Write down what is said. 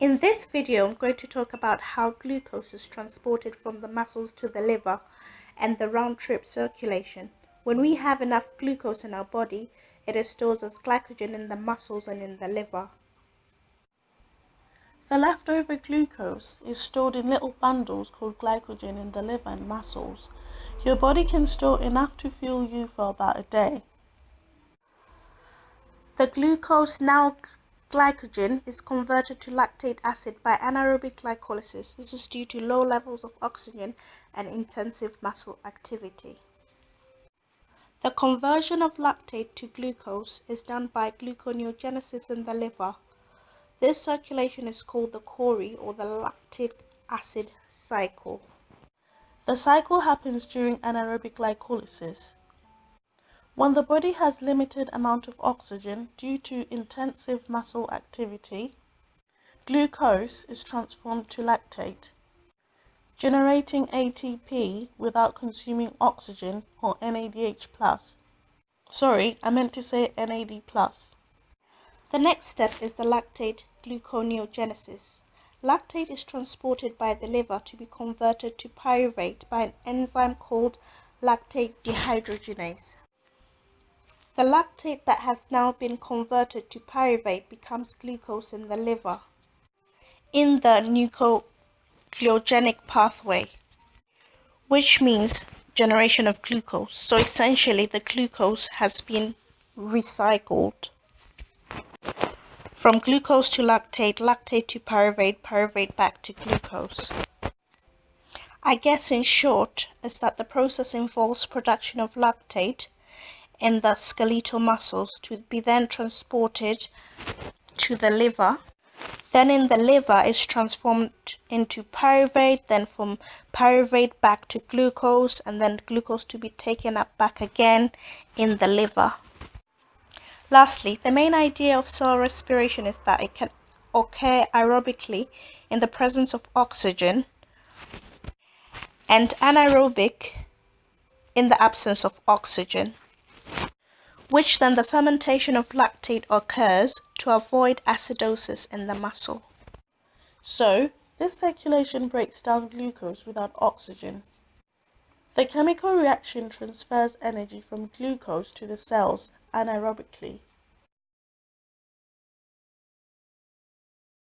In this video, I'm going to talk about how glucose is transported from the muscles to the liver and the round-trip circulation. When we have enough glucose in our body, it is stored as glycogen in the muscles and in the liver. The leftover glucose is stored in little bundles called glycogen in the liver and muscles. Your body can store enough to fuel you for about a day. The glucose, now glycogen, is converted to lactate acid by anaerobic glycolysis. This is due to low levels of oxygen and intensive muscle activity. The conversion of lactate to glucose is done by gluconeogenesis in the liver. This circulation is called the Cori or the lactic acid cycle. The cycle happens during anaerobic glycolysis. When the body has limited amount of oxygen due to intensive muscle activity, glucose is transformed to lactate, generating ATP without consuming oxygen, or NADH+. Sorry, I meant to say NAD+. The next step is the lactate gluconeogenesis. Lactate is transported by the liver to be converted to pyruvate by an enzyme called lactate dehydrogenase. The lactate that has now been converted to pyruvate becomes glucose in the liver in the nucleogenic pathway, which means generation of glucose. So essentially the glucose has been recycled. From glucose to lactate, lactate to pyruvate, pyruvate back to glucose. I guess in short is that the process involves production of lactate in the skeletal muscles to be then transported to the liver. Then in the liver is transformed into pyruvate, then from pyruvate back to glucose, and then glucose to be taken up back again in the liver. Lastly, the main idea of cell respiration is that it can occur aerobically in the presence of oxygen and anaerobic in the absence of oxygen, which then the fermentation of lactate occurs to avoid acidosis in the muscle. So, this circulation breaks down glucose without oxygen. The chemical reaction transfers energy from glucose to the cells anaerobically.